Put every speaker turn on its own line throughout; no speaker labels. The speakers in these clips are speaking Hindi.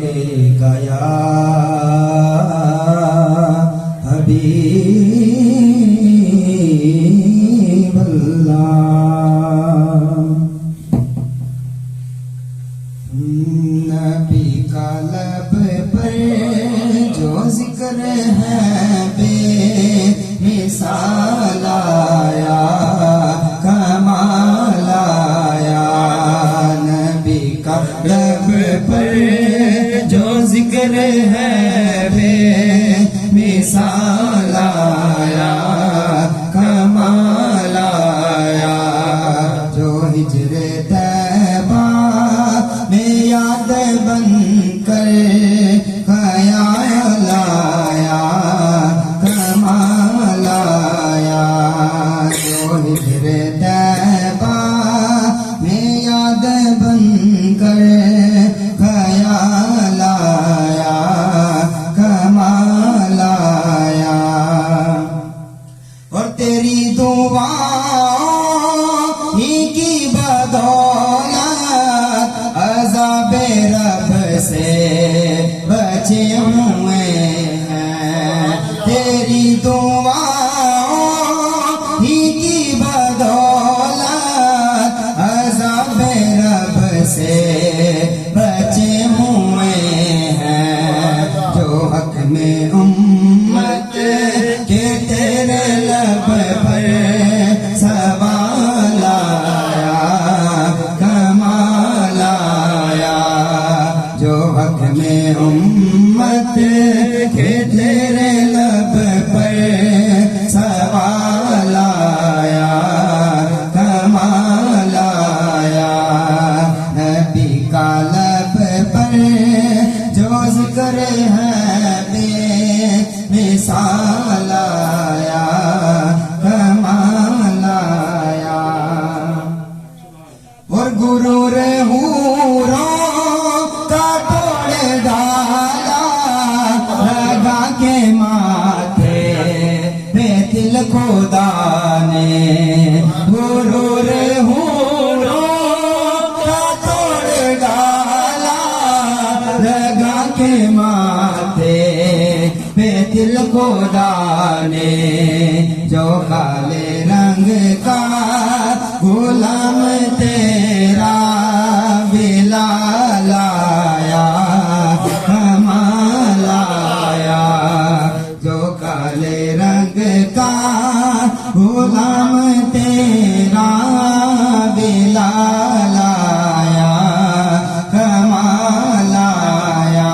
या हबीब अल्लाह। नबी का लब पर जो जिक्र है बेमिसाल आया कमाल आया। नबी का लब पर जो जिक्र है बेमिसाल आया कमाल आया। जो हिजरे तैबा में याद बनकर ख्याल आया कमाल आया। जो हिजरे तैबा में याद बनकर ख्याल आया कमाल आया। और तेरी दुआ ही की बदौलत अज़ाबे रब से बचे हुए हैं। तेरी दुआ ही की बदौलत अज़ाबे रब से बचे हुए हैं। जो हक में उम्मत के तेरे लब पर सवाल आया कमाल आया। जो हक में उम्मत के तेरे लब पर सवाल आया कमाल आया। नबी का लब पर जो जिक्र है बेमिसाल आया कमाल आया। और गुरूर हूरों का तोड़ डाला लगा के माथे पे तिल खुदा ने। गुरूर हूरों का तोड़ डाला लगा के माथे पे तिल खुदा ने। जो काले रंग का गुलाम तेरा बिलाल आया कमाल आया। जो काले रंग का गुलाम तेरा बिलाल आया कमाल आया।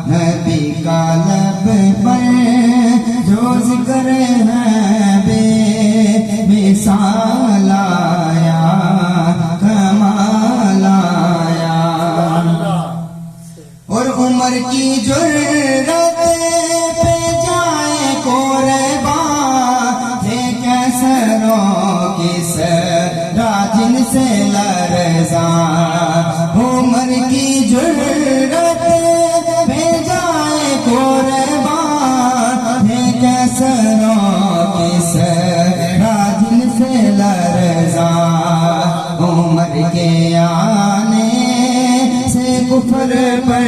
नबी का लब पर जो जिक्र है बेमिसाल आया कमाल आया। और उम्र की जुर्रत पे जाए कुर्बा थे कैसरों किस राजिन से लरज़ा। उम्र की जुर्रत पे जाए कुर्बा थे कैसरों किस राजिन से लरज़ा। उम्र के आने से कुफर पर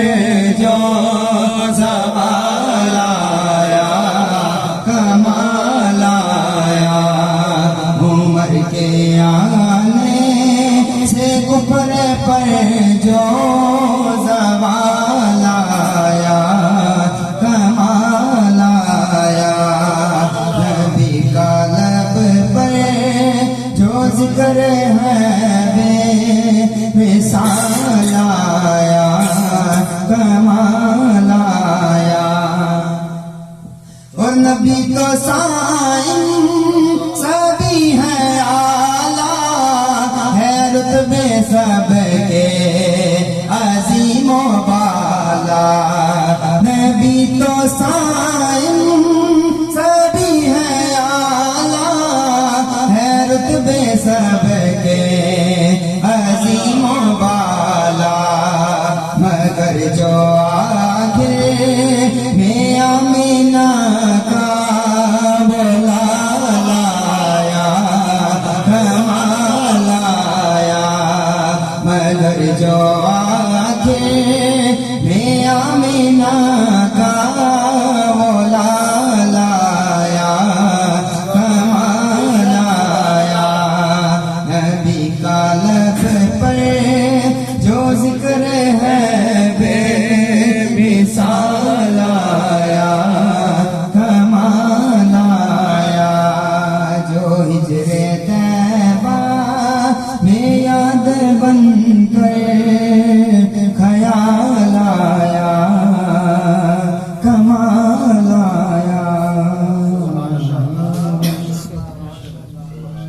जो ज़वाल आया कमाल आया। उम्र के आने से कुफर पर जो ज़वाल आया कमाल आया। नबी का लब पर जो जिक्र है बेमिसाल आया कमाल आया। और नबी तो साईं सभी है आला है रुतबे सबके अजीमो बाला। नबी तो साईं सभी है आला है रुतबे सबके अजीमो बाला। मगर जो आखिर में आमीना